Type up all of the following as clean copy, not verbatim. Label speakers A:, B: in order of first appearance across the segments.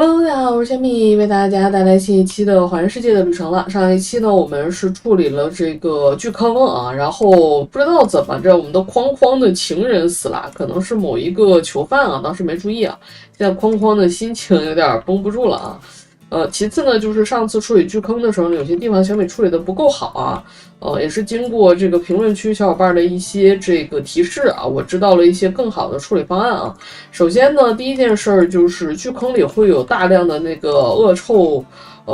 A: Hello，大家好，我是小米，为大家带来新一期的环游世界的旅程了。上一期呢，我们是处理了这个巨坑啊，然后不知道怎么着，我们的框框的情人死了，可能是某一个囚犯啊，当时没注意啊，现在框框的心情有点绷不住了啊。其次呢，就是上次处理巨坑的时候呢，有些地方小米处理的不够好啊。也是经过这个评论区小伙伴的一些这个提示啊，我知道了一些更好的处理方案啊。首先呢，第一件事儿就是巨坑里会有大量的那个恶臭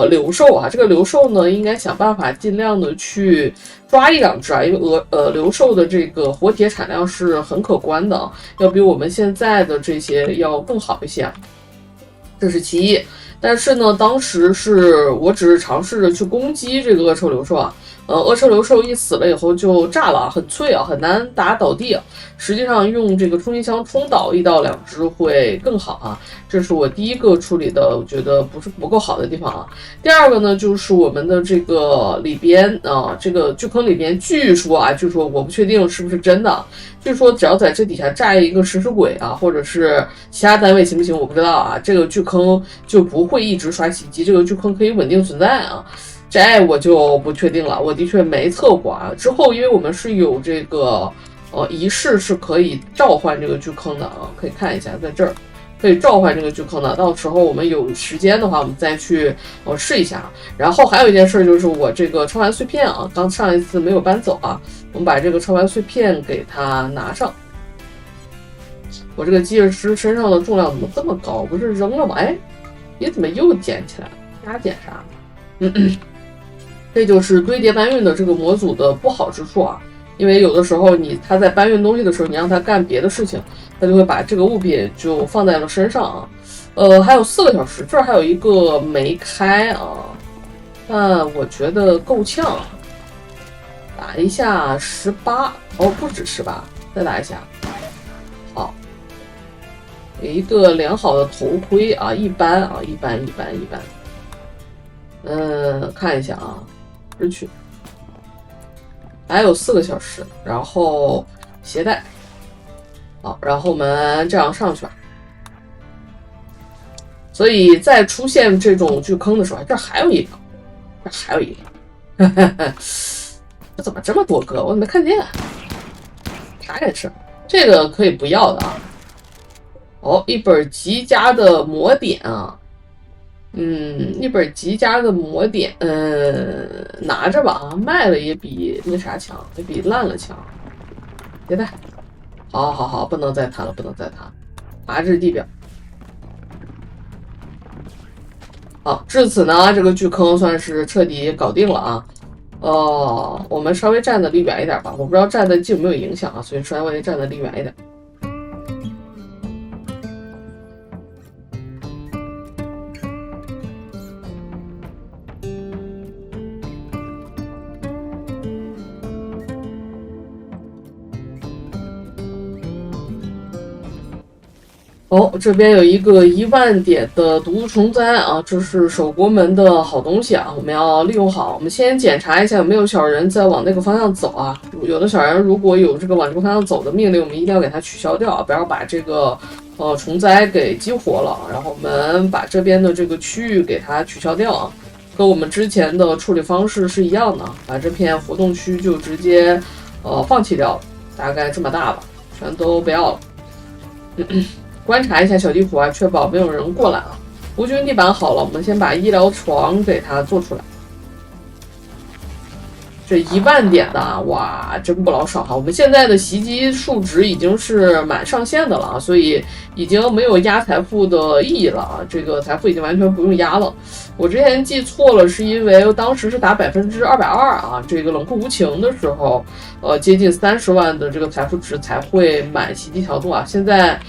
A: 流兽啊，这个流兽呢应该想办法尽量的去抓一两只啊，因为流兽的这个活铁产量是很可观的，要比我们现在的这些要更好一些啊，这是其一。但是呢，当时是我只是尝试着去攻击这个恶臭流兽啊，恶臭流兽一死了以后就炸了，很脆啊，很难打倒地啊。实际上用这个冲击枪冲倒1到2只会更好啊，这是我第一个处理的，我觉得不够好的地方啊。第二个呢，就是我们的这个里边啊，这个巨坑里边，据说我不确定是不是真的，据说只要在这底下炸一个食尸鬼啊，或者是其他单位行不行，我不知道啊，这个巨坑就不会一直刷袭击，这个巨坑可以稳定存在啊。这我就不确定了，我的确没测过啊。之后因为我们是有这个仪式是可以召唤这个巨坑的啊，可以看一下，在这儿可以召唤这个巨坑的。到时候我们有时间的话，我们再去试一下。然后还有一件事就是我这个超凡碎片啊，刚上一次没有搬走啊，我们把这个超凡碎片给它拿上。我这个机械师身上的重量怎么这么高？不是扔了吗？哎，你怎么又捡起来了？丫捡啥？这就是堆叠搬运的这个模组的不好之处啊，因为有的时候他在搬运东西的时候，你让他干别的事情，他就会把这个物品就放在了身上啊。还有4个小时，这儿还有一个没开啊，但我觉得够呛，打一下18，不止18，再打一下，好，有一个良好的头盔啊，一般啊，一般，看一下啊。失去，还有4个小时，然后携带，好，然后我们这样上去吧。所以在出现这种巨坑的时候，这还有一个，这怎么这么多个？我怎么没看见？啥也吃，这个可以不要的啊。一本极佳的魔典啊。一本极佳的魔典，拿着吧啊，卖了也比那啥强，也比烂了强。别带，好，不能再谈了，麻质地表。好，至此呢，这个巨坑算是彻底搞定了啊。我们稍微站得离远一点吧，我不知道站得近有没有影响啊，所以稍微站得离远一点。这边有一个10000点的毒虫灾啊，这是守国门的好东西啊，我们要利用好。我们先检查一下有没有小人在往那个方向走啊，有的小人如果有这个往这个方向走的命令，我们一定要给它取消掉，不要把这个虫灾给激活了。然后我们把这边的这个区域给它取消掉啊，和我们之前的处理方式是一样的，把这片活动区就直接放弃掉，大概这么大吧，全都不要了。观察一下小地图啊，确保没有人过来啊。无菌地板好了，我们先把医疗床给它做出来。这10000点的啊，哇，真不老少哈！我们现在的袭击数值已经是满上限的了啊，所以已经没有压财富的意义了啊。这个财富已经完全不用压了。我之前记错了，是因为当时是打220%啊，这个冷酷无情的时候，接近30万的这个财富值才会满袭击强度啊。现在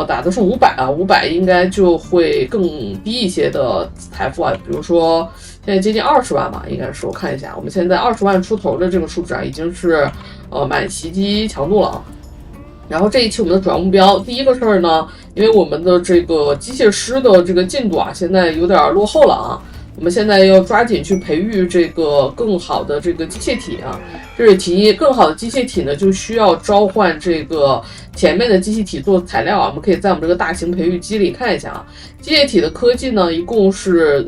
A: 打的是500啊，500应该就会更低一些的财富啊，比如说现在接近20万吧，应该是我看一下，我们现在20万出头的这个数值啊，已经是满袭击强度了啊。然后这一期我们的主要目标，第一个事儿呢，因为我们的这个机械师的这个进度啊，现在有点落后了啊，我们现在要抓紧去培育这个更好的这个机械体啊。这是其一，更好的机械体呢，就需要召唤这个前面的机器体做材料啊。我们可以在我们这个大型培育机里看一下啊。机械体的科技呢，一共是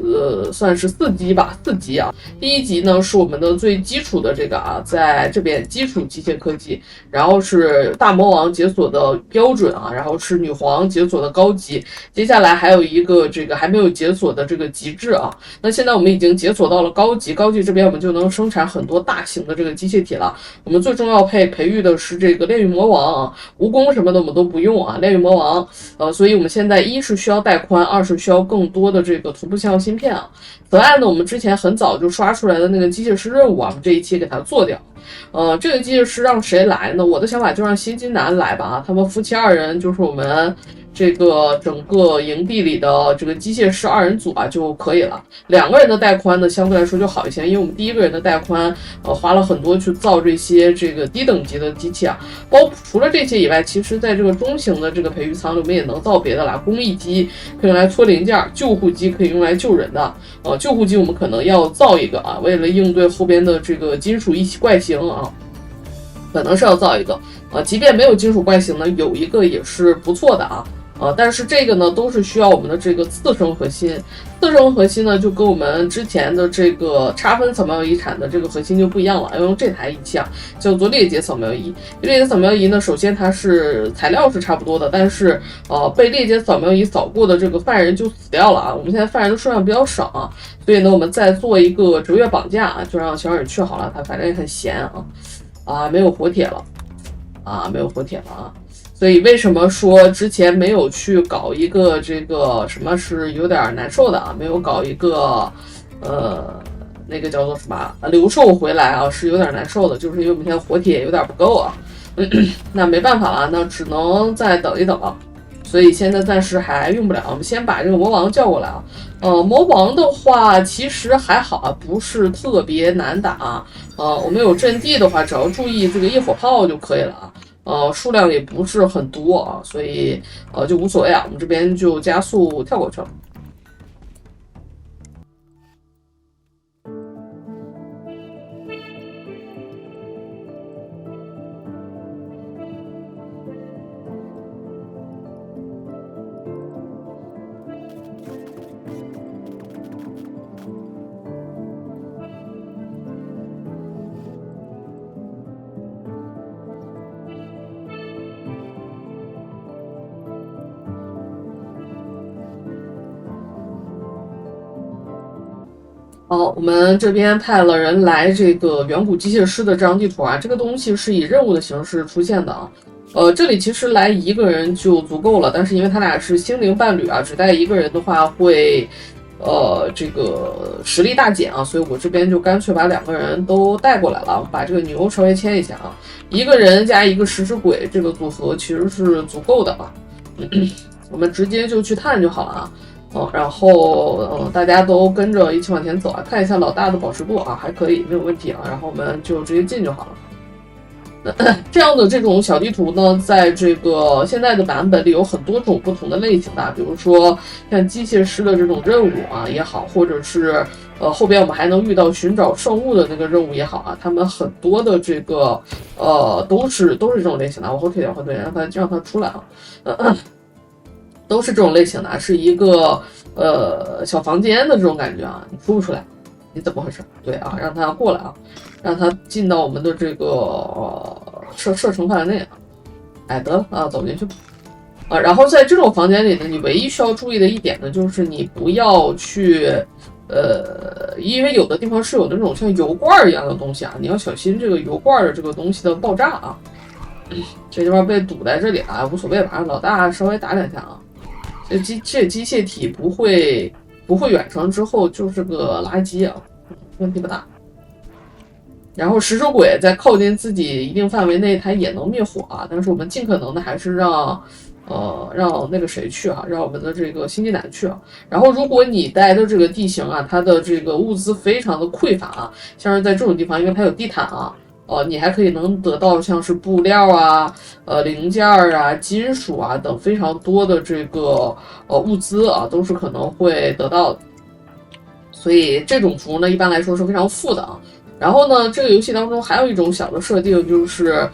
A: 算是4级吧，4级啊。第1级呢是我们的最基础的这个啊，在这边基础机械科技，然后是大魔王解锁的标准啊，然后是女皇解锁的高级，接下来还有一个这个还没有解锁的这个极致啊。那现在我们已经解锁到了高级，高级这边我们就能生产很多大型的这个机械体了。我们最重要培育的是这个炼狱魔王啊，蜈蚣什么的我们都不用啊，炼狱魔王，所以我们现在一是需要带宽，二是需要更多的这个同步信号芯片啊。此外呢，我们之前很早就刷出来的那个机械师任务啊，我们这一期给它做掉。这个机械师让谁来呢？我的想法就让辛金南来吧啊，他们夫妻2人就是我们这个整个营地里的这个机械师2人组啊就可以了。2个人的带宽呢相对来说就好一些，因为我们第1个人的带宽花了很多去造这些这个低等级的机器啊。除了这些以外，其实在这个中型的这个培育舱里面也能造别的啦。工艺机可以用来搓零件，救护机可以用来救人的。救护机我们可能要造一个啊，为了应对后边的这个金属异怪形啊，可能是要造一个。即便没有金属怪形呢，有一个也是不错的啊。但是这个呢都是需要我们的这个次生核心，次生核心呢就跟我们之前的这个差分扫描仪产的这个核心就不一样了，要用这台仪器啊，叫做裂解扫描仪。裂解扫描仪呢，首先它是材料是差不多的，但是被裂解扫描仪扫过的这个犯人就死掉了啊。我们现在犯人的数量比较少啊，所以呢我们再做一个折月绑架啊，就让小蕊去好了，他反正也很闲啊，没有火铁了啊，没有火铁了啊。所以为什么说之前没有去搞一个这个什么是有点难受的啊？没有搞一个那个叫做什么留售回来啊，是有点难受的，就是因为我们现在火铁有点不够啊。那没办法了，那只能再等一等了。所以现在暂时还用不了，我们先把这个魔王叫过来啊。魔王的话其实还好啊，不是特别难打。我们有阵地的话，只要注意这个夜火炮就可以了啊。数量也不是很多啊，所以就无所谓啊，我们这边就加速跳过去了。好，我们这边派了人来这个远古机械师的这张地图啊，这个东西是以任务的形式出现的啊。这里其实来1个人就足够了，但是因为他俩是心灵伴侣啊，只带1个人的话会这个实力大减啊，所以我这边就干脆把2个人都带过来了，把这个牛稍微牵一下啊，1个人加1个食尸鬼这个组合其实是足够的啊。我们直接就去探就好了啊。然后大家都跟着一起往前走啊，看一下老大的保持度啊，还可以，没有问题啊。然后我们就直接进就好了。这样的这种小地图呢，在这个现在的版本里有很多种不同的类型的，比如说像机械师的这种任务啊也好，或者是后边我们还能遇到寻找圣物的那个任务也好啊，他们很多的这个都是这种类型的。我后退点，让他出来啊。都是这种类型的，是一个小房间的这种感觉啊，你出不出来，你怎么回事？对啊，让他过来啊，让他进到我们的这个射程范围内啊。哎，得了啊，走进去吧。然后在这种房间里呢，你唯一需要注意的一点呢，就是你不要去因为有的地方是有那种像油罐一样的东西啊，你要小心这个油罐的这个东西的爆炸啊。这地方被堵在这里啊，无所谓吧，让老大稍微打2下啊。这机械体不会远程之后就是个垃圾啊，问题不大。然后食尸鬼在靠近自己一定范围内，它也能灭火啊，但是我们尽可能的还是让那个谁去啊，让我们的这个新机男去啊。然后如果你待的这个地形啊，它的这个物资非常的匮乏啊，像是在这种地方，因为它有地毯啊。你还可以能得到像是布料啊、零件啊、金属啊等非常多的这个物资啊，都是可能会得到的。所以这种图呢，一般来说是非常富的啊。然后呢，这个游戏当中还有一种小的设定，就是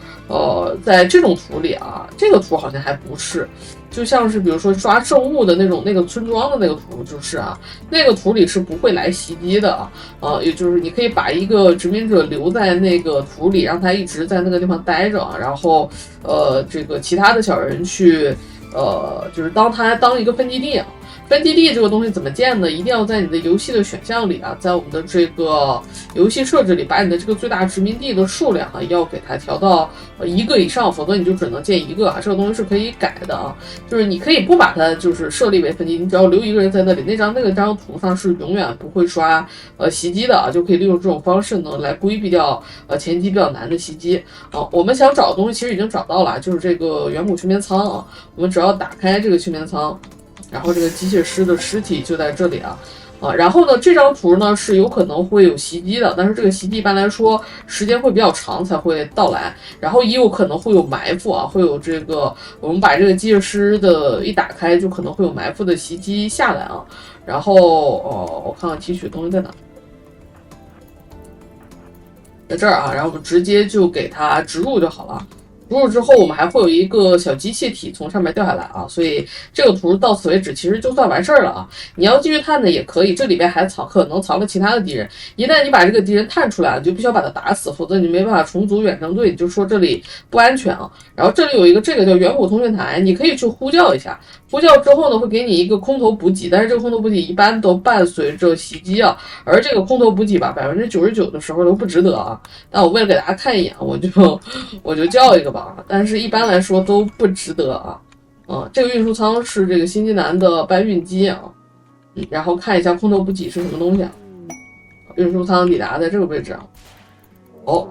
A: 在这种图里啊，这个图好像还不是，就像是比如说抓圣物的那个村庄的那个图，就是啊，那个图里是不会来袭击的啊，也就是你可以把一个殖民者留在那个图里，让他一直在那个地方待着，然后这个其他的小人去就是当一个分基地啊。分基地这个东西怎么建呢？一定要在你的游戏的选项里啊，在我们的这个游戏设置里，把你的这个最大殖民地的数量啊，要给它调到1个以上，否则你就只能建1个啊。这个东西是可以改的啊，就是你可以不把它就是设立为分基地，你只要留1个人在那里，那张图上是永远不会刷袭击的啊，就可以利用这种方式呢来规避掉前期比较难的袭击啊。我们想找的东西其实已经找到了，就是这个远古训练舱啊，我们只要打开这个训练舱。然后这个机械师的尸体就在这里啊，然后呢，这张图呢是有可能会有袭击的，但是这个袭击一般来说时间会比较长才会到来，然后也有可能会有埋伏啊，会有这个我们把这个机械师的一打开，就可能会有埋伏的袭击下来啊。然后我看看提取的东西在哪，在这儿啊，然后我们直接就给它植入就好了。植入之后，我们还会有一个小机械体从上面掉下来啊，所以这个图到此为止其实就算完事儿了啊。你要继续探呢也可以，这里边还可能藏了其他的敌人。一旦你把这个敌人探出来，你就必须要把他打死，否则你没办法重组远征队，你就说这里不安全啊。然后这里有一个这个叫远古通讯台，你可以去呼叫一下，呼叫之后呢会给你一个空投补给，但是这个空投补给一般都伴随着袭击啊，而这个空投补给吧99%的时候都不值得啊。但我为了给大家看一眼，我就叫一个吧。但是一般来说都不值得啊。这个运输舱是这个新西兰的搬运机啊。然后看一下空投补给是什么东西啊？运输舱抵达在这个位置啊。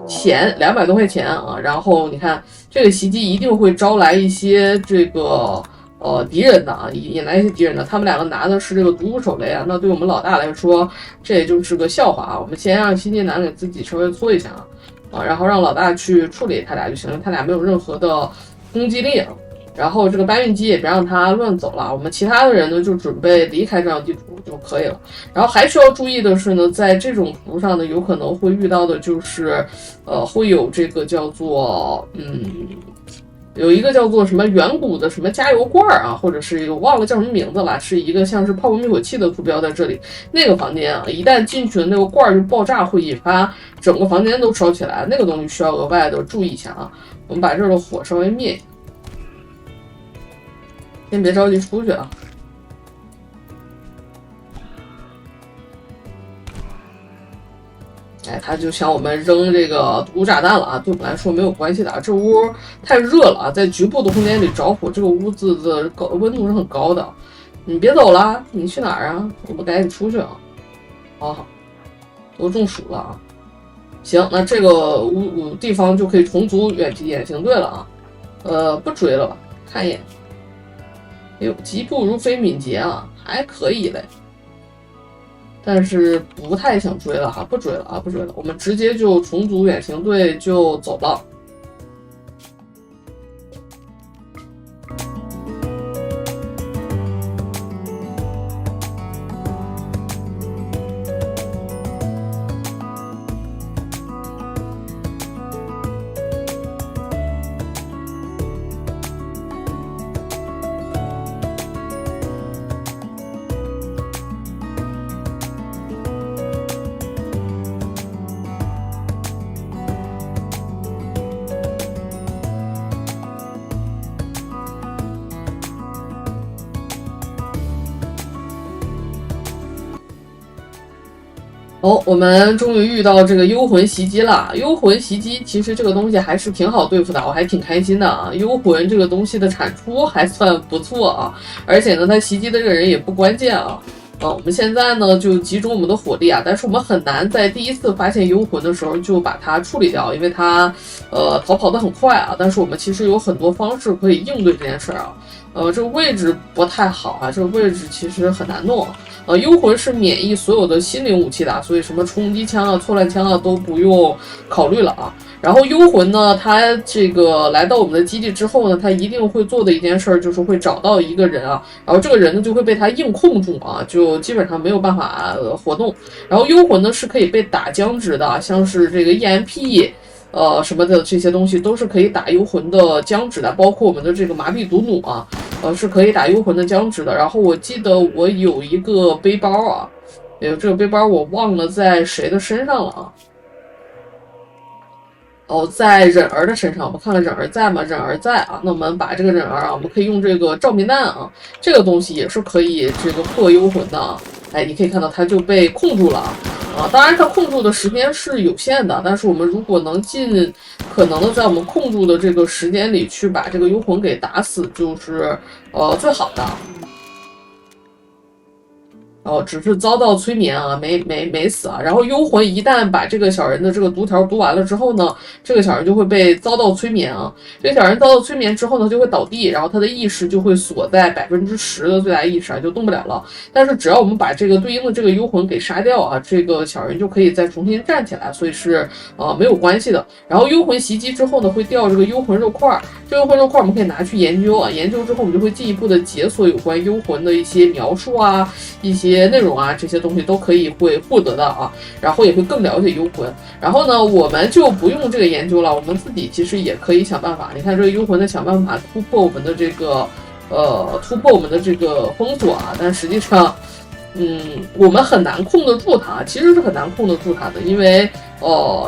A: 钱200多块钱啊。然后你看这个袭击一定会招来一些这个敌人的啊，引来一些敌人的。他们两个拿的是这个毒物手雷啊，那对我们老大来说这也就是个笑话啊。我们先让新西兰给自己稍微搓一下啊，然后让老大去处理他俩就行了，他俩没有任何的攻击力啊。然后这个搬运机也别让他乱走了，我们其他的人呢就准备离开这张地图就可以了。然后还需要注意的是呢，在这种图上呢有可能会遇到的就是会有这个叫做有一个叫做什么远古的什么加油罐啊，或者是我忘了叫什么名字了，是一个像是泡沫灭火器的图标在这里。那个房间啊，一旦进去的那个罐就爆炸，会引发整个房间都烧起来，那个东西需要额外的注意一下啊。我们把这儿的火稍微灭一下，先别着急出去啊。他就向我们扔这个毒炸弹了啊，对我们来说没有关系的啊。这屋太热了啊，在局部的空间里着火，这个屋子的温度是很高的。你别走了，你去哪儿啊？我们赶紧出去啊！好，都中暑了啊。行，那这个地方就可以重组远行队了啊。不追了吧，看一眼。哎呦，疾步如飞，敏捷啊，还可以嘞。但是不太想追了哈，不追了，我们直接就重组远行队就走了。我们终于遇到这个幽魂袭击了。幽魂袭击其实这个东西还是挺好对付的，我还挺开心的啊。幽魂这个东西的产出还算不错啊，而且呢，它袭击的这个人也不关键啊。我们现在呢就集中我们的火力啊，但是我们很难在第一次发现幽魂的时候就把它处理掉，因为它逃跑的很快啊。但是我们其实有很多方式可以应对这件事啊。这个位置不太好啊，这个位置其实很难弄。幽魂是免疫所有的心灵武器的，所以什么冲击枪啊、错乱枪啊都不用考虑了啊。然后幽魂呢，他这个来到我们的基地之后呢，他一定会做的一件事就是会找到一个人啊，然后这个人呢就会被他硬控住啊，就基本上没有办法活动。然后幽魂呢是可以被打僵直的，像是这个 EMP。什么的这些东西都是可以打幽魂的僵直的，包括我们的这个麻痹毒弩啊，是可以打幽魂的僵直的。然后我记得我有一个背包啊，这个背包我忘了在谁的身上了啊。在忍儿的身上，我们看看忍儿在吗？忍儿在啊，那我们把这个忍儿啊，我们可以用这个照明弹啊，这个东西也是可以这个破幽魂的啊。你可以看到它就被控住了啊，当然它控住的时间是有限的，但是我们如果能尽可能的在我们控住的这个时间里去把这个幽魂给打死，就是最好的。只是遭到催眠啊，没死啊。然后幽魂一旦把这个小人的这个毒条毒完了之后呢，这个小人就会被遭到催眠啊。这个小人遭到催眠之后呢，就会倒地，然后他的意识就会锁在10%的最大意识啊，就动不了了。但是只要我们把这个对应的这个幽魂给杀掉啊，这个小人就可以再重新站起来，所以是没有关系的。然后幽魂袭击之后呢，会掉这个幽魂肉块，这个幽魂肉块我们可以拿去研究啊，研究之后我们就会进一步的解锁有关幽魂的一些描述啊，一些内容啊，这些东西都可以会获得的啊，然后也会更了解幽魂。然后呢，我们就不用这个研究了，我们自己其实也可以想办法。你看这个幽魂在想办法突破我们的这个封锁啊，但实际上我们很难控得住它，其实是很难控得住它的，因为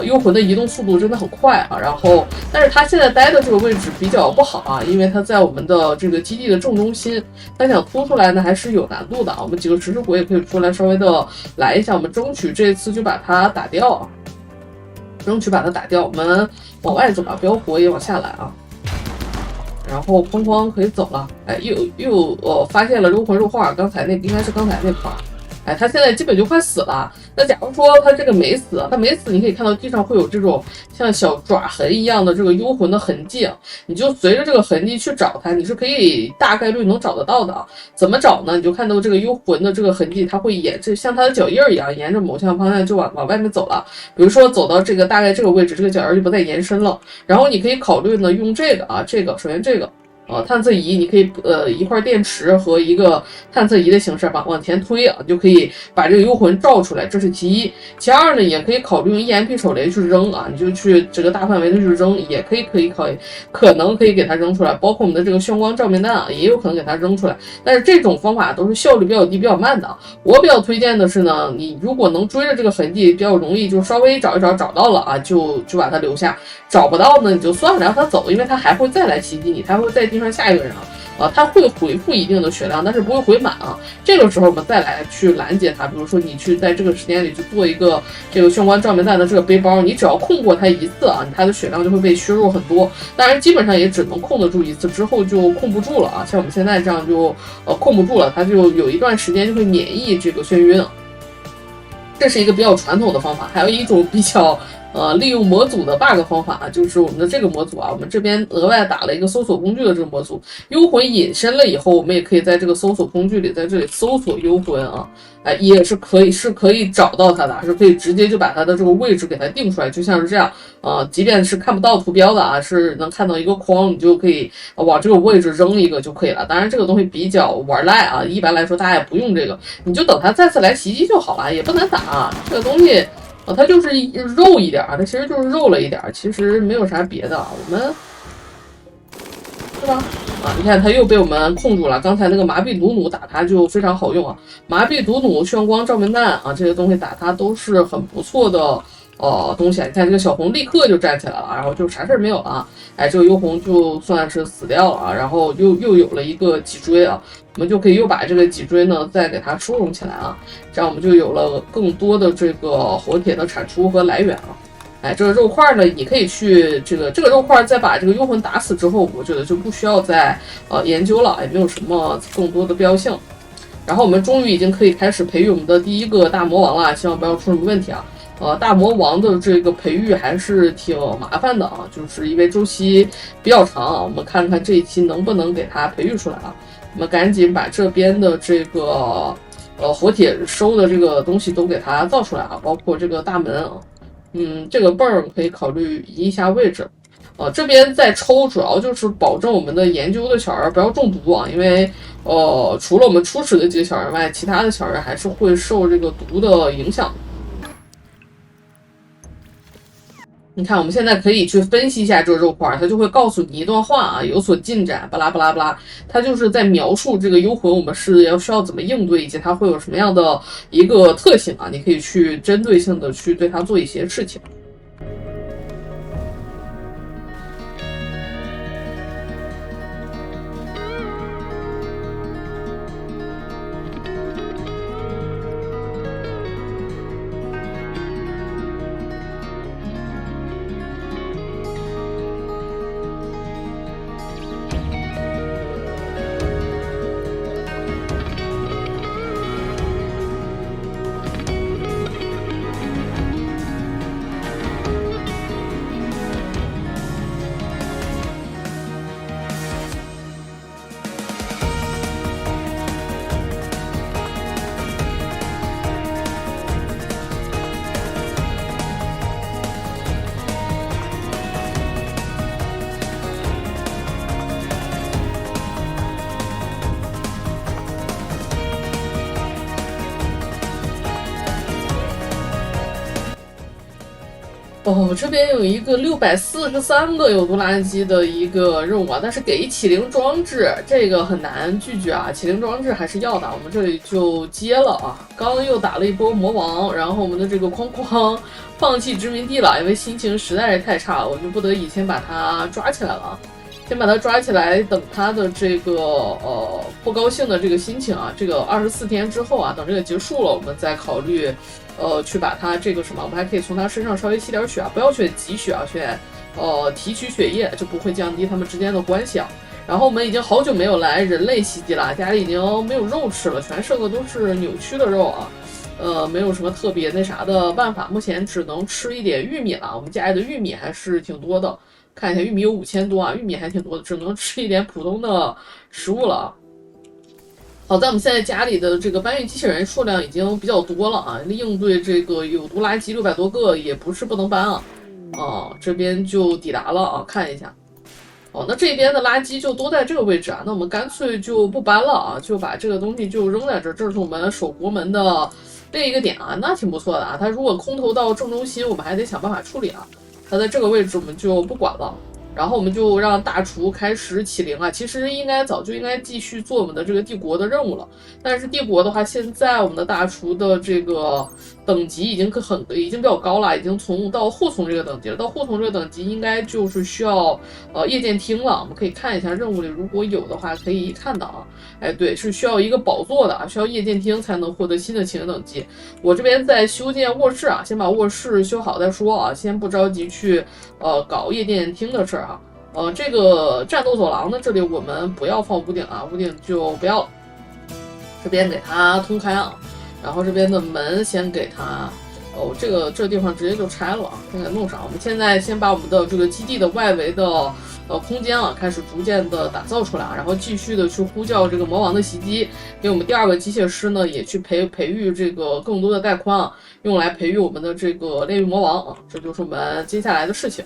A: 幽魂的移动速度真的很快啊。然后，但是它现在待的这个位置比较不好啊，因为它在我们的这个基地的正中心，它想突出来呢还是有难度的啊。我们几个食尸鬼也可以出来稍微的来一下，我们争取这次就把它打掉啊，争取把它打掉。我们往外走吧，标火也往下来啊。然后哐哐可以走了，又发现了幽魂肉块，刚才那应该是刚才那块，他现在基本就快死了。那假如说他这个没死，你可以看到地上会有这种像小爪痕一样的这个幽魂的痕迹，你就随着这个痕迹去找它，你是可以大概率能找得到的。怎么找呢？你就看到这个幽魂的这个痕迹，它会沿着像它的脚印一样，沿着某项方向就往外面走了。比如说走到这个大概这个位置，这个脚印就不再延伸了。然后你可以考虑呢，用这个啊，首先这个。探测仪，你可以一块电池和一个探测仪的形式往前推啊，你就可以把这个幽魂照出来，这是其一。其二呢，也可以考虑用 EMP 手雷去扔啊，你就去这个大范围的去扔，也可能可以给它扔出来。包括我们的这个炫光照明弹啊，也有可能给它扔出来。但是这种方法都是效率比较低、比较慢的。我比较推荐的是呢，你如果能追着这个痕迹比较容易，就稍微找一找，找到了啊，就把它留下；找不到呢，你就算了，让它走，因为它还会再来袭击你，它会再盯上下一个人啊，它会回复一定的血量，但是不会回满啊。这个时候我们再来去拦截它，比如说你去在这个时间里去做一个这个炫光照明弹的这个背包，你只要控过它一次啊，它的血量就会被削弱很多。当然基本上也只能控得住一次，之后就控不住了啊。像我们现在这样就控不住了，它就有一段时间就会免疫这个眩晕啊。这是一个比较传统的方法，还有一种比较利用模组的 bug 方法啊，就是我们的这个模组啊，我们这边额外打了一个搜索工具的这个模组，幽魂隐身了以后，我们也可以在这个搜索工具里，在这里搜索幽魂啊，也是可以找到它的，是可以直接就把它的这个位置给它定出来，就像是这样即便是看不到图标的啊，是能看到一个框，你就可以往这个位置扔一个就可以了。当然这个东西比较玩赖啊，一般来说大家也不用这个，你就等它再次来袭击就好了，也不难打啊，这个东西。它就是肉一点啊，它其实就是肉了一点，其实没有啥别的啊，我们是吧？你看它又被我们控住了。刚才那个麻痹毒弩打它就非常好用啊，麻痹毒弩、炫光照明弹啊，这些东西打它都是很不错的东西。你看这个小红立刻就站起来了，然后就啥事没有了啊。这个幽魂就算是死掉了啊，然后又有了一个脊椎啊。我们就可以又把这个脊椎呢再给它收容起来啊，这样我们就有了更多的这个活铁的产出和来源啊。这个肉块呢，你可以去这个肉块再把这个幽魂打死之后，我觉得就不需要再研究了，也没有什么更多的必要性。然后我们终于已经可以开始培育我们的第一个大魔王了，希望不要出什么问题啊。大魔王的这个培育还是挺麻烦的啊，就是因为周期比较长啊。我们看看这一期能不能给它培育出来啊。我们赶紧把这边的这个活铁收的这个东西都给它造出来啊，包括这个大门啊，这个泵儿可以考虑移一下位置。这边在抽主要就是保证我们的研究的小人不要中毒啊，因为除了我们初始的几个小人外，其他的小人还是会受这个毒的影响。你看，我们现在可以去分析一下这个肉块，它就会告诉你一段话啊，有所进展，巴拉巴拉巴拉，它就是在描述这个幽魂我们需要怎么应对，以及它会有什么样的一个特性啊，你可以去针对性的去对它做一些事情。这边有一个643个有毒垃圾的一个任务啊，但是给启灵装置这个很难拒绝啊，启灵装置还是要的，我们这里就接了啊。刚刚又打了一波魔王，然后我们的这个框框放弃殖民地了，因为心情实在是太差了，我就不得已先把它抓起来了啊。先把它抓起来，等它的这个不高兴的这个心情啊，这个24天之后啊，等这个结束了，我们再考虑去把它这个什么，我们还可以从它身上稍微吸点血啊，不要选集血啊，选提取血液，就不会降低它们之间的关系啊。然后我们已经好久没有来人类袭击了，家里已经没有肉吃了，全剩的都是扭曲的肉啊。没有什么特别那啥的办法，目前只能吃一点玉米了。我们家里的玉米还是挺多的，看一下玉米有5000多啊，玉米还挺多的，只能吃一点普通的食物了。好在我们现在家里的这个搬运机器人数量已经比较多了啊，应对这个有毒垃圾600多个也不是不能搬啊。这边就抵达了啊，看一下。那这边的垃圾就都在这个位置啊，那我们干脆就不搬了啊，就把这个东西就扔在这儿。这是我们守国门的另一个点啊，那挺不错的啊。它如果空投到正中心，我们还得想办法处理啊。它在这个位置我们就不管了。然后我们就让大厨开始起灵啊，其实早就应该继续做我们的这个帝国的任务了，但是帝国的话，现在我们的大厨的这个等级已经比较高了，已经到护从这个等级了，到护从这个等级应该就是需要夜间厅了，我们可以看一下任务里如果有的话可以看到啊，哎对，是需要一个宝座的啊，需要夜间厅才能获得新的起灵等级。我这边在修建卧室啊，先把卧室修好再说啊，先不着急去搞夜店厅的事儿啊。这个战斗走廊呢，这里我们不要放屋顶啊，屋顶就不要了。这边给它通开啊，然后这边的门先给它，这地方直接就拆了啊，先给弄上。我们现在先把我们的这个基地的外围的空间啊，开始逐渐的打造出来，然后继续的去呼叫这个魔王的袭击，给我们第2个机械师呢也去培育这个更多的带宽啊，用来培育我们的这个炼狱魔王啊，这就是我们接下来的事情。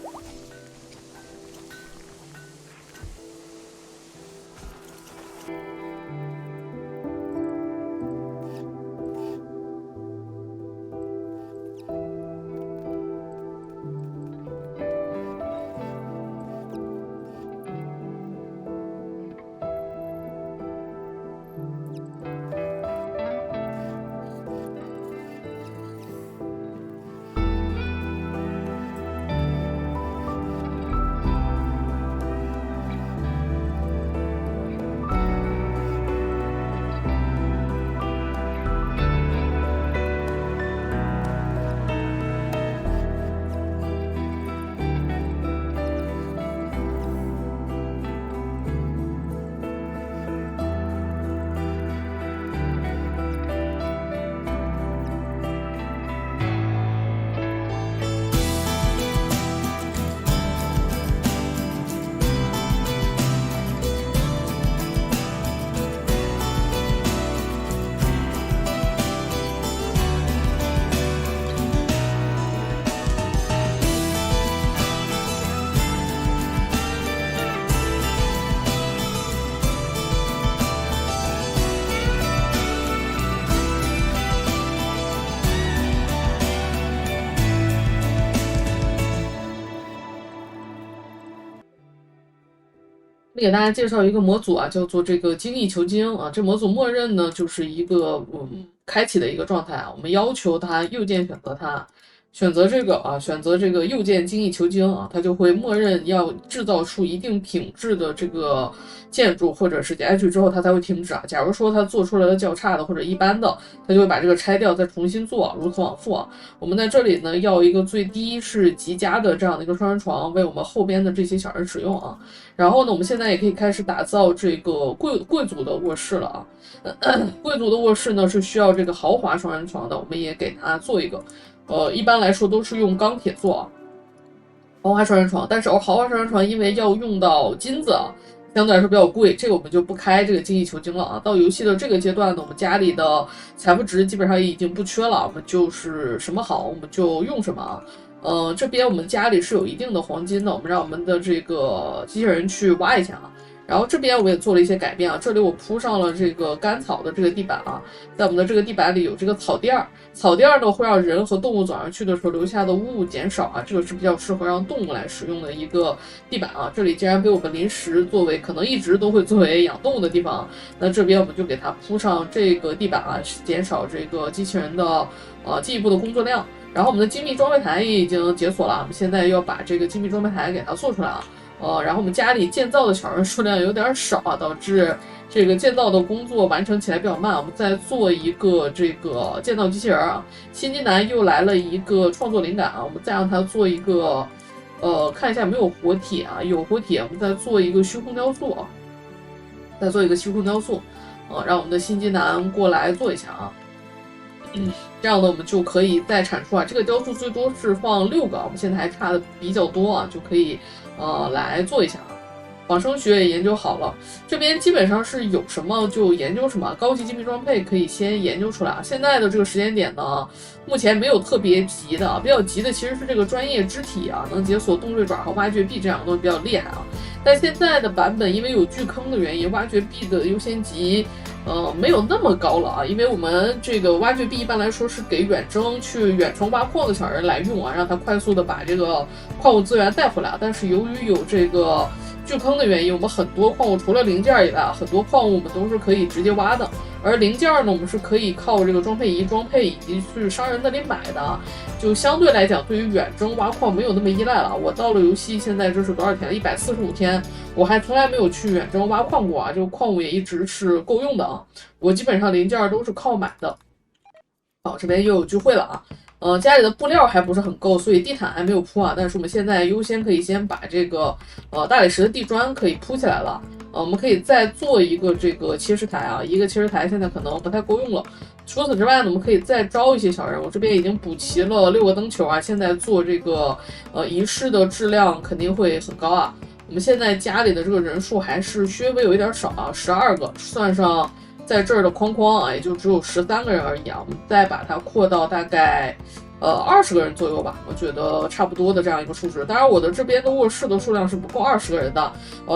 A: 给大家介绍一个模组啊，叫做这个精益求精啊。这模组默认呢就是一个开启的一个状态啊。我们要求它右键选择它，选择这个啊，选择这个右键精益求精啊，它就会默认要制造出一定品质的这个建筑或者是家具之后，它才会停止啊。假如说它做出来的较差的或者一般的，它就会把这个拆掉再重新做，如此往复啊。我们在这里呢要一个最低是极佳的这样的一个双人床，为我们后边的这些小人使用啊。然后呢，我们现在也可以开始打造这个贵族的卧室了啊。贵族的卧室呢是需要这个豪华双人床的，我们也给它做一个。一般来说都是用钢铁做啊，豪华双人床。但是豪华双人床因为要用到金子啊，相对来说比较贵，这个我们就不开这个精益求精了啊。到游戏的这个阶段呢，我们家里的财富值基本上也已经不缺了，我们就是什么好我们就用什么啊。这边我们家里是有一定的黄金的，我们让我们的这个机器人去挖一下啊。然后这边我也做了一些改变啊，这里我铺上了这个干草的这个地板啊，在我们的这个地板里有这个草垫儿，草垫儿呢会让人和动物走上去的时候留下的污物减少啊，这个是比较适合让动物来使用的一个地板啊。这里既然被我们临时作为可能一直都会作为养动物的地方，那这边我们就给它铺上这个地板啊，减少这个机器人的进一步的工作量。然后我们的精密装备台也已经解锁了，我们现在要把这个精密装备台给它做出来啊。然后我们家里建造的小人数量有点少啊，导致这个建造的工作完成起来比较慢。我们再做一个这个建造机器人啊。新金南又来了一个创作灵感啊，我们再让它做一个，看一下有没有活体啊，有活体，我们再做一个虚空雕塑啊，再做一个虚空雕塑，让我们的新金南过来做一下啊。这样呢，我们就可以再产出啊。这个雕塑最多是放6个，我们现在还差的比较多啊，就可以来做一下啊。仿生学也研究好了，这边基本上是有什么就研究什么，高级精密装备可以先研究出来啊。现在的这个时间点呢，目前没有特别急的，比较急的其实是这个专业肢体啊，能解锁洞锐爪和挖掘臂这两个东西比较厉害啊。但现在的版本因为有巨坑的原因，挖掘臂的优先级没有那么高了啊，因为我们这个挖掘臂一般来说是给远征去远程挖矿的小人来用啊，让他快速的把这个矿物资源带回来。但是由于有这个巨坑的原因，我们很多矿物除了零件以外，很多矿物我们都是可以直接挖的，而零件呢，我们是可以靠这个装配仪装配以及去商人那里买的，就相对来讲，对于远征挖矿没有那么依赖了。我到了游戏现在这是多少天？145天，我还从来没有去远征挖矿过啊，这个矿物也一直是够用的啊。我基本上零件都是靠买的。好，这边又有聚会了啊。家里的布料还不是很够，所以地毯还没有铺啊。但是我们现在优先可以先把这个大理石的地砖可以铺起来了。我们可以再做一个这个切石台啊，一个切石台现在可能不太够用了。除此之外呢，我们可以再招一些小人。我这边已经补齐了6个灯球啊，现在做这个仪式的质量肯定会很高啊。我们现在家里的这个人数还是稍微有一点少啊，12个，算上在这儿的框框啊，也就只有13个人而已啊。我们再把它扩到大概20个人左右吧，我觉得差不多的这样一个数值。当然，我的这边的卧室的数量是不够20个人的，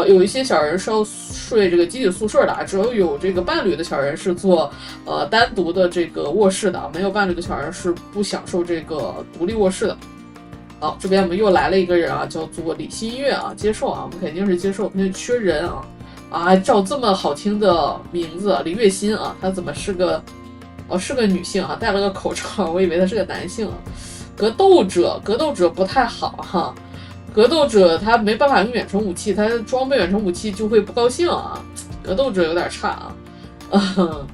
A: 有一些小人是要睡这个集体宿舍的啊，只有这个伴侣的小人是做单独的这个卧室的，没有伴侣的小人是不享受这个独立卧室的。好，这边我们又来了一个人啊，叫做李新月啊，接受啊，我们肯定是接受，因为缺人啊，叫这么好听的名字李月心啊，她怎么是个是个女性啊，戴了个口罩，我以为她是个男性啊。格斗者不太好哈，格斗者他没办法用远程武器，他装备远程武器就会不高兴啊，格斗者有点差啊。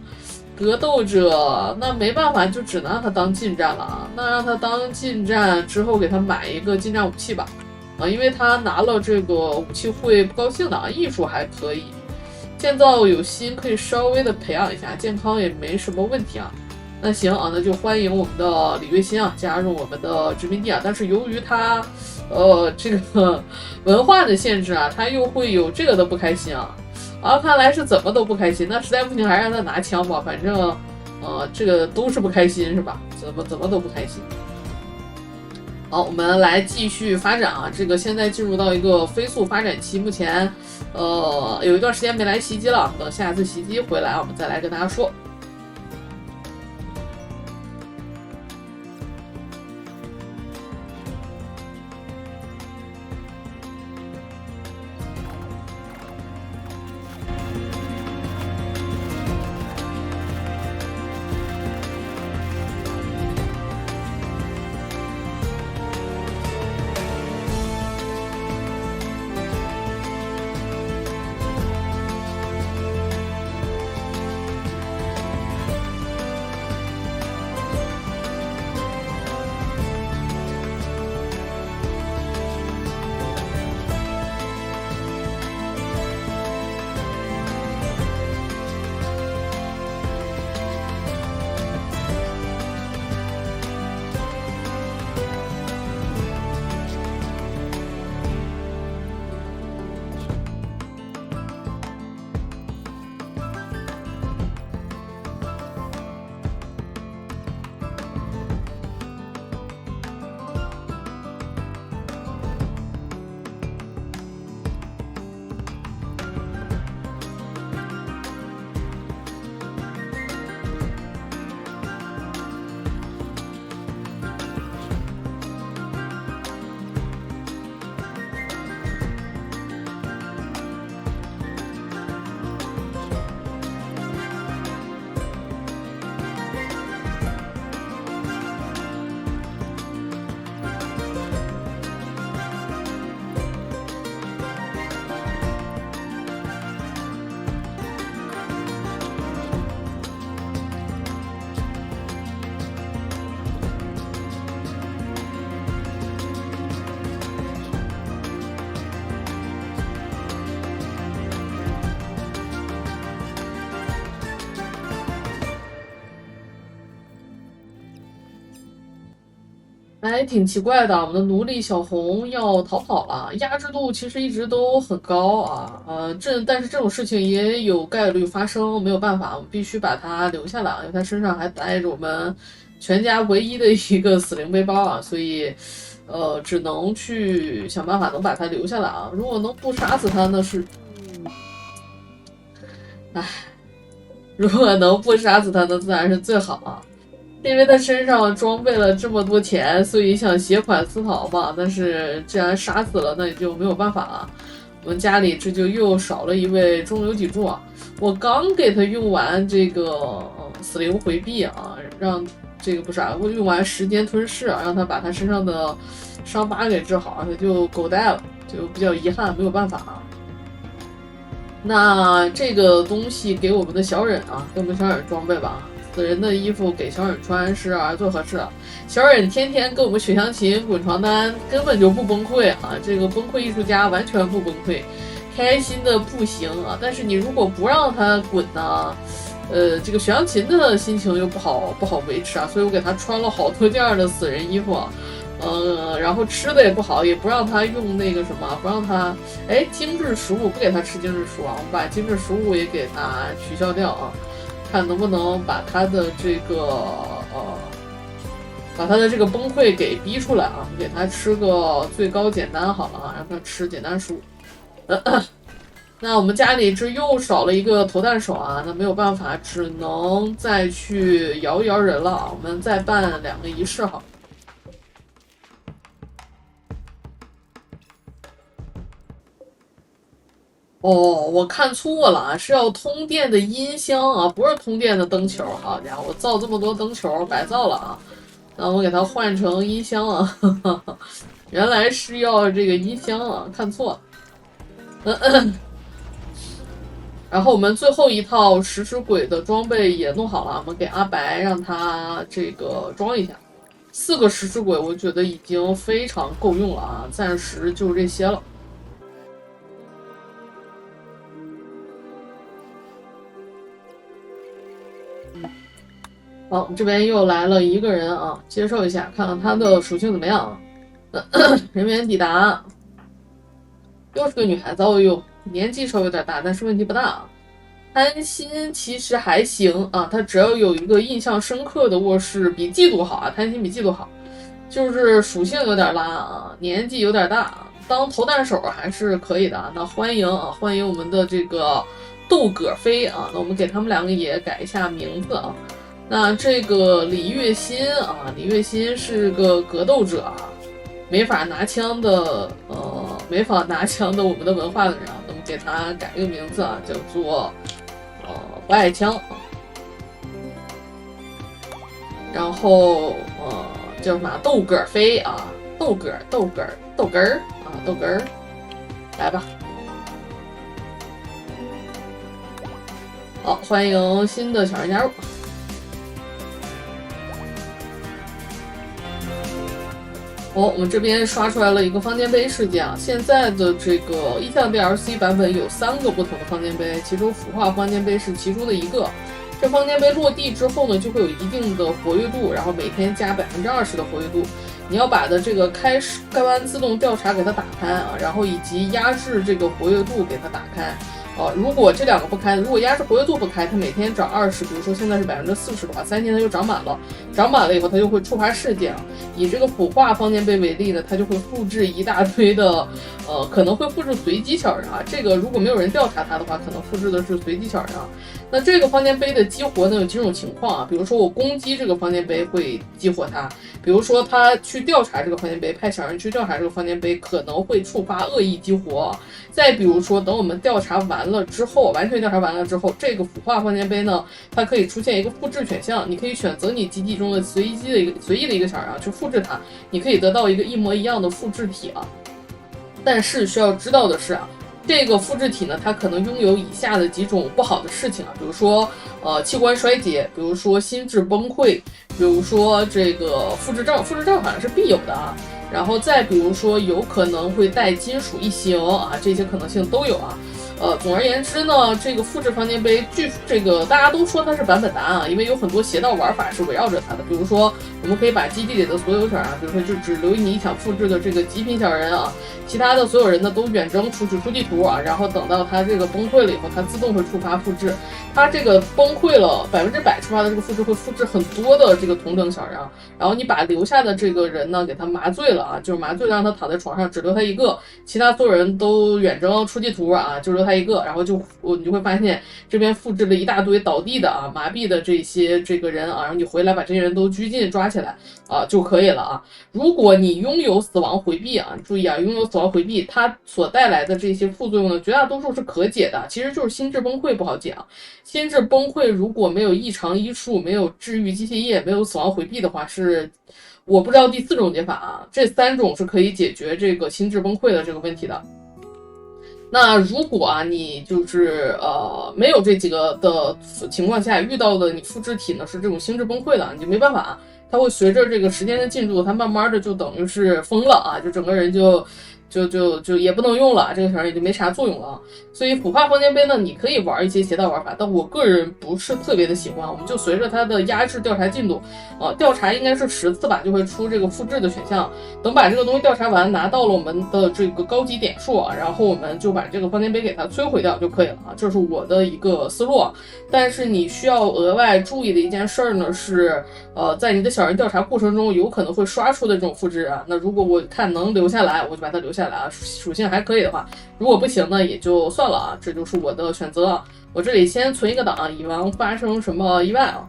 A: 格斗者那没办法，就只能让他当近战了啊。那让他当近战之后，给他买一个近战武器吧，因为他拿了这个武器会不高兴的啊。艺术还可以，建造有心，可以稍微的培养一下，健康也没什么问题啊。那行啊，那就欢迎我们的李月心啊加入我们的殖民地啊。但是由于他这个文化的限制啊，他又会有这个的不开心啊。看来是怎么都不开心，那实在不行还让他拿枪吧，反正这个都是不开心是吧？怎么都不开心。好，我们来继续发展啊，这个现在进入到一个飞速发展期，目前有一段时间没来袭击了，等下一次袭击回来我们再来跟大家说。哎，挺奇怪的，我们的奴隶小红要逃跑了，压制度其实一直都很高啊，但是这种事情也有概率发生，没有办法，我们必须把它留下来，因为它身上还带着我们全家唯一的一个死灵背包啊，所以，只能去想办法能把它留下来啊。如果能不杀死它，那是，唉，如果能不杀死它，那自然是最好啊。因为他身上装备了这么多钱，所以想携款私逃嘛。但是既然杀死了，那也就没有办法了。我们家里这就又少了一位中流砥柱啊！我刚给他用完这个死灵回避啊，让这个不是啊，我用完时间吞噬啊，让他把他身上的伤疤给治好，他就狗带了，就比较遗憾，没有办法啊。那这个东西给我们的小忍啊，给我们小忍装备吧。死人的衣服给小忍穿是最合适的。小忍天天跟我们许香琴滚床单，根本就不崩溃啊！这个崩溃艺术家完全不崩溃，开心的不行啊！但是你如果不让他滚呢，这个许香琴的心情又不好维持啊，所以我给他穿了好多件的死人衣服。然后吃的也不好，也不让他用那个什么，不让他精致食物，不给他吃精致食物啊，我们把精致食物也给他取消掉啊。看能不能把他的这个崩溃给逼出来啊！给他吃个最高简单好了啊，让他吃简单食物。那我们家里这又少了一个投弹手啊，那没有办法，只能再去摇一摇人了啊。我们再办2个仪式好。哦，我看错了啊，是要通电的音箱啊，不是通电的灯球。好家伙，我造这么多灯球白造了啊！那我给它换成音箱啊，原来是要这个音箱啊，看错了。然后我们最后一套食尸鬼的装备也弄好了，我们给阿白让他这个装一下。4个食尸鬼，我觉得已经非常够用了啊，暂时就这些了。好，这边又来了一个人啊，接受一下，看看他的属性怎么样。人员抵达，又是个女孩子，哦呦，年纪稍微有点大，但是问题不大啊。贪心其实还行啊，他只要有一个印象深刻的卧室，比嫉妒好啊，贪心比嫉妒好，就是属性有点拉啊，年纪有点大，当投弹手还是可以的啊。那欢迎啊，欢迎我们的这个窦葛飞啊，那我们给他们2个也改一下名字啊。那这个李月心啊，李月心是个格斗者啊，没法拿枪的，没法拿枪的我们的文化的人啊，那么给他改一个名字啊，叫做不爱枪，然后叫什么豆葛飞啊，豆根儿啊，豆根儿，来吧。好，欢迎新的小人加入。我们这边刷出来了一个方尖碑事件啊！现在的这个意象 DLC 版本有3个不同的方尖碑，其中腐化方尖碑是其中的一个。这方尖碑落地之后呢，就会有一定的活跃度，然后每天加20%的活跃度。你要把的这个开关自动调查给它打开啊，然后以及压制这个活跃度给它打开。如果这2个不开，如果压制活跃度不开，它每天涨20%，比如说现在是40%的话，3天它就涨满了，涨满了以后它就会触发事件。以这个腐化方尖碑为例呢，它就会复制一大堆的，可能会复制随机小人啊。这个如果没有人调查它的话，可能复制的是随机小人啊。那这个方尖碑的激活呢有几种情况啊，比如说我攻击这个方尖碑会激活它，比如说他去调查这个方尖碑，派小人去调查这个方尖碑可能会触发恶意激活。再比如说等我们调查完了之后，完全调查完了之后，这个腐化方尖碑呢，它可以出现一个复制选项，你可以选择你基地中的随意的一个小人啊去复制它，你可以得到一个一模一样的复制体啊。但是需要知道的是啊，这个复制体呢，它可能拥有以下的几种不好的事情啊，比如说器官衰竭，比如说心智崩溃，比如说这个复制症好像是必有的啊。然后再比如说有可能会带金属一型啊，这些可能性都有啊。总而言之呢，这个复制房间杯，据这个大家都说它是版本答案啊，因为有很多邪道玩法是围绕着它的。比如说，我们可以把基地里的所有小人啊，比如说就只留你想复制的这个极品小人啊，其他的所有人呢都远征出去出地图啊，然后等到它这个崩溃了以后，它自动会触发复制。它这个崩溃了100%触发的这个复制会复制很多的这个同等小人啊，然后你把留下的这个人呢给他麻醉了啊，就是麻醉让他躺在床上，只留他一个，其他所有人都远征出地图啊，就留他一个，然后你就会发现这边复制了一大堆倒地的啊、麻痹的这个人啊，然后你回来把这些人都拘禁抓起来啊就可以了啊。如果你拥有死亡回避啊，注意啊，拥有死亡回避，它所带来的这些副作用呢，绝大多数是可解的，其实就是心智崩溃不好解啊。心智崩溃如果没有异常医术，没有治愈机械液，没有死亡回避的话，是我不知道第4种解法啊，这3种是可以解决这个心智崩溃的这个问题的。那如果啊，你就是没有这几个的情况下遇到的你复制体呢是这种心智崩溃的，你就没办法，它会随着这个时间的进度，它慢慢的就等于是疯了啊，就整个人就也不能用了，这个小人也就没啥作用了。所以腐化房间杯呢，你可以玩一些邪道玩法，但我个人不是特别的喜欢。我们就随着它的压制调查进度，调查应该是10次吧，就会出这个复制的选项。等把这个东西调查完，拿到了我们的这个高级点数啊，然后我们就把这个房间杯给它摧毁掉就可以了啊，这是我的一个思路。但是你需要额外注意的一件事呢是，在你的小人调查过程中有可能会刷出的这种复制啊，那如果我看能留下来，我就把它留下来啊，属性还可以的话，如果不行呢也就算了啊，这就是我的选择。我这里先存一个档，以防发生什么意外啊。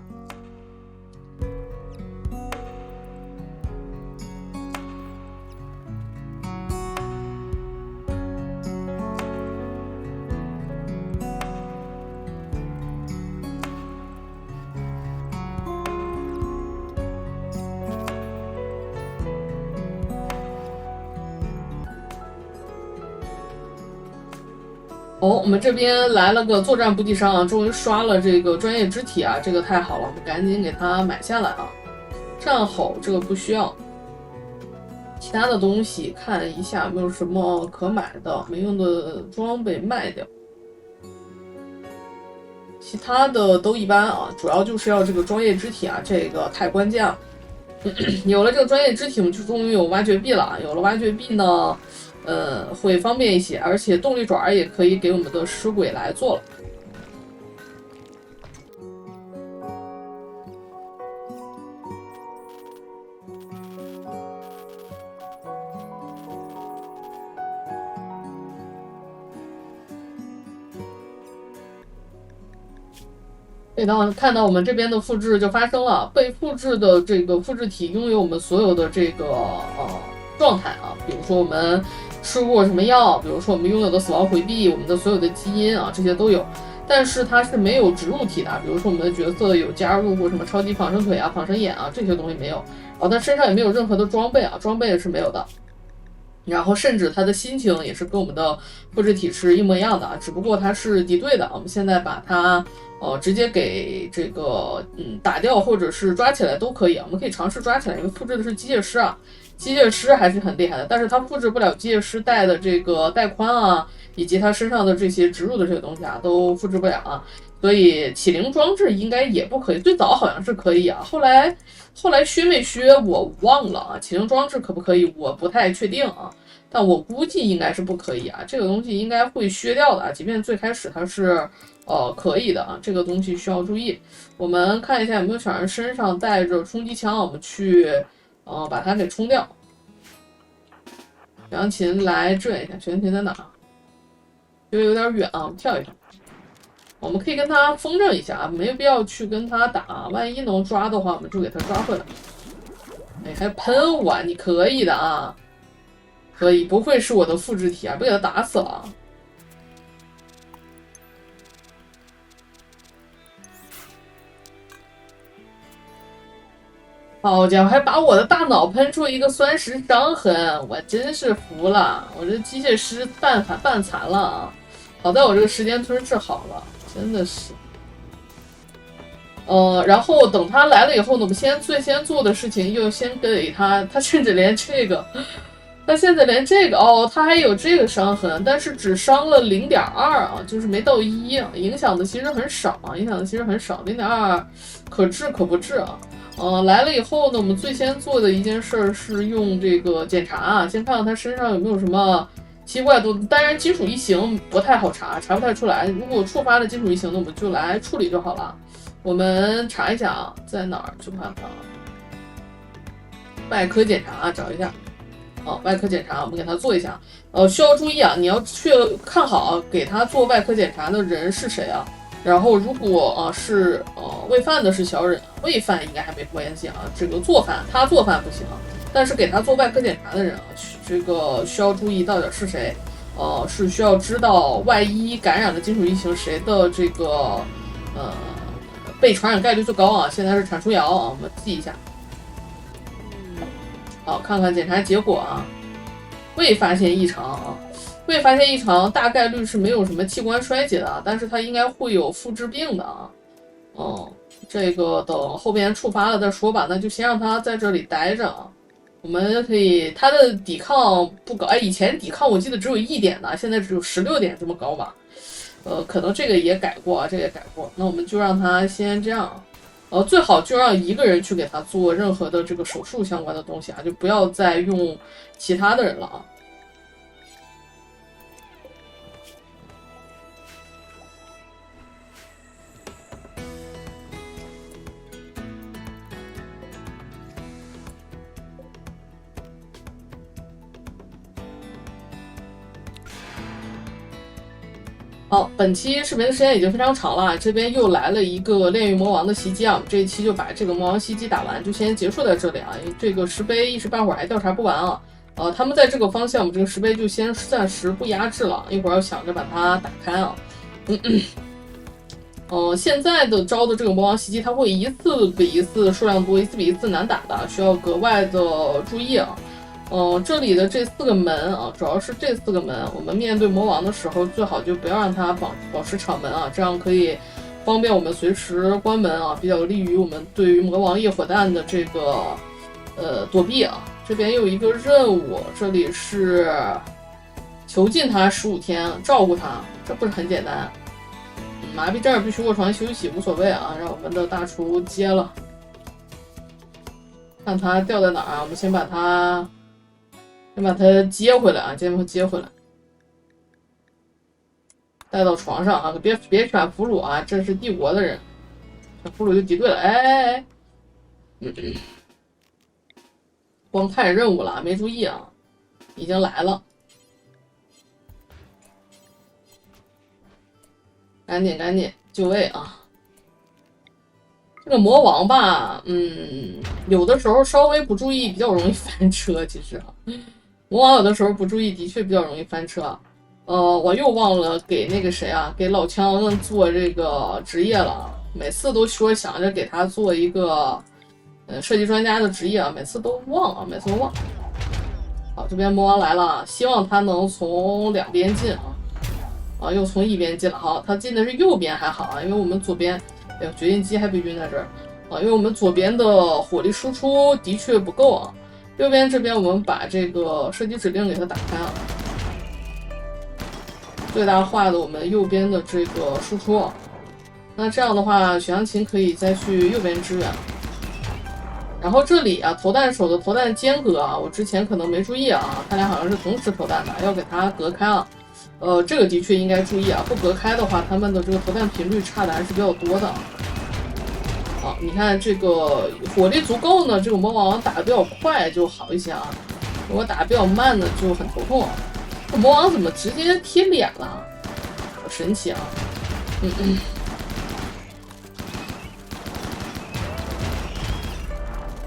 A: 我们这边来了个作战补给商啊，终于刷了这个专业肢体啊，这个太好了，我们赶紧给它买下来啊。战吼这个不需要，其他的东西看一下有没有什么可买的，没用的装备卖掉，其他的都一般啊，主要就是要这个专业肢体啊，这个太关键了。有了这个专业肢体，我们就终于有挖掘币了啊，有了挖掘币呢。会方便一些，而且动力爪也可以给我们的尸鬼来做了。当看到我们这边的复制就发生了，被复制的这个复制体拥有我们所有的这个状态啊，比如说我们吃过什么药，比如说我们拥有的死亡回避，我们的所有的基因啊，这些都有，但是它是没有植入体的，比如说我们的角色有加入过什么超级仿生腿啊、仿生眼啊，这些东西没有，然后它身上也没有任何的装备啊，装备也是没有的。然后甚至他的心情也是跟我们的复制体是一模一样的啊，只不过它是敌对的。我们现在把它直接给这个打掉或者是抓起来都可以啊，我们可以尝试抓起来，因为复制的是机械师啊，机械师还是很厉害的，但是它复制不了机械师带的这个带宽啊，以及它身上的这些植入的这些东西啊，都复制不了啊。所以启灵装置应该也不可以，最早好像是可以啊，后来削没削我忘了啊，启灵装置可不可以我不太确定啊，但我估计应该是不可以啊，这个东西应该会削掉的啊，即便最开始它是可以的啊，这个东西需要注意。我们看一下有没有小人身上带着冲击枪，我们去把它给冲掉。杨琴来支援一下，杨琴在哪？因为有点远啊，我们跳一跳。我们可以跟他风筝一下啊，没有必要去跟他打，万一能抓的话，我们就给他抓回来。哎，还喷我，你可以的啊，可以，不愧是我的复制体啊，被他打死了。好家伙，还把我的大脑喷出一个酸蚀伤痕，我真是服了，我这机械师半残了啊！好在我这个时间吞治好了。真的是，然后等他来了以后呢，我们最先做的事情又先给他甚至连这个他现在连这个哦，他还有这个伤痕，但是只伤了0.2啊，就是没到1啊，影响的其实很少啊，影响的其实很少，0.2可治可不治啊。来了以后呢，我们最先做的一件事是用这个检查啊，先看看他身上有没有什么奇怪的，当然金属异形不太好查，查不太出来。如果触发了金属异形呢，我们就来处理就好了。我们查一下啊，在哪儿？去看看外科检查，找一下。外科检查我们给他做一下。需要注意啊，你要去看好给他做外科检查的人是谁啊。然后如果是喂饭的是小忍，喂饭应该还没关系啊。这个做饭他做饭不行，但是给他做外科检查的人啊，这个需要注意到底是谁。是需要知道万一感染的金属异形谁的这个被传染概率最高啊。现在是产出瑶啊，我们记一下。好，看看检查结果啊，未发现异常啊，未发现异常，大概率是没有什么器官衰竭的，但是它应该会有复制病的啊。这个等后边触发了再说吧，那就先让它在这里待着啊。我们可以，它的抵抗不高，以前抵抗我记得只有1点的，现在只有16点这么高吧？可能这个也改过啊，这个也改过，那我们就让它先这样。最好就让一个人去给他做任何的这个手术相关的东西啊，就不要再用其他的人了啊。好，本期视频的时间已经非常长了，这边又来了一个炼狱魔王的袭击啊，我们这一期就把这个魔王袭击打完，就先结束在这里啊，因为这个石碑一时半会儿还调查不完啊。他们在这个方向，我们这个石碑就先暂时不压制了，一会儿要想着把它打开啊。现在的招的这个魔王袭击，它会一次比一次数量多，一次比一次难打的，需要格外的注意啊。这里的这4个门啊，主要是这4个门，我们面对魔王的时候，最好就不要让它保持敞门啊，这样可以方便我们随时关门啊，比较利于我们对于魔王夜火弹的这个躲避啊。这边有一个任务，这里是囚禁他15天，照顾他，这不是很简单。麻痹这儿必须卧床休息，无所谓啊，让我们的大厨接了，看他掉在哪儿啊，我们先把他接回来啊，接回来，带到床上啊，别选俘虏啊，这是帝国的人，选俘虏就敌对了，哎，光看任务了，没注意啊，已经来了，赶紧就位啊！这个魔王吧，有的时候稍微不注意比较容易翻车，其实啊。魔王有的时候不注意，的确比较容易翻车。我又忘了给那个谁啊，给老枪做这个职业了。每次都说想着给他做一个设计专家的职业啊，每次都忘。好，这边魔王来了，希望他能从2边进啊。又从1边进了。好，他进的是右边还好啊，因为我们左边，哎呦，掘进机还被晕在这儿啊，因为我们左边的火力输出的确不够啊。右边这边我们把这个射击指令给它打开了，最大化的我们右边的这个输出。那这样的话，许阳琴可以再去右边支援。然后这里啊，投弹手的投弹间隔啊，我之前可能没注意啊，他俩好像是同时投弹的，要给它隔开啊。这个的确应该注意啊，不隔开的话，他们的这个投弹频率差的还是比较多的。好，你看这个火力足够呢，这个魔王打得比较快就好一些啊。如果打得比较慢呢，就很头痛啊。这魔王怎么直接贴脸了？好神奇啊！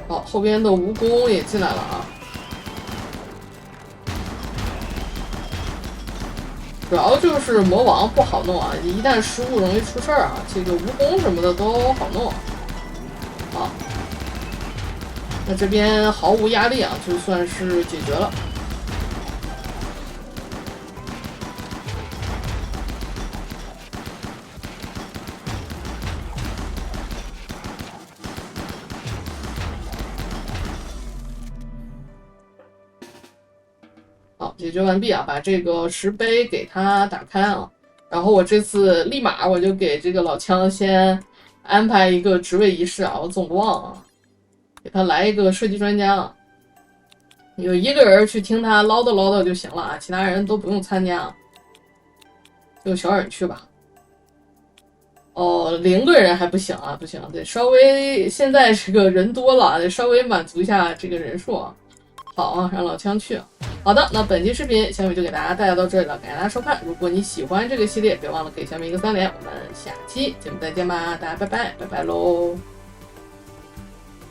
A: 好，后边的蜈蚣也进来了啊。主要就是魔王不好弄啊，一旦失误容易出事儿啊。这个蜈蚣什么的都好弄。好，那这边毫无压力啊，就算是解决了。好，解决完毕啊，把这个石碑给它打开啊。然后我这次立马我就给这个老枪先安排一个职位仪式啊，我总忘啊，给他来一个设计专家啊，有一个人去听他唠叨唠叨就行了啊，其他人都不用参加，就小忍去吧。哦，0个人还不行啊，不行，得稍微现在这个人多了，得稍微满足一下这个人数啊。好啊，让老枪去。好的，那本期视频小米就给大家带来到这里了，感谢大家收看。如果你喜欢这个系列，别忘了给小米一个3连。我们下期节目再见吧，大家拜拜，拜拜喽。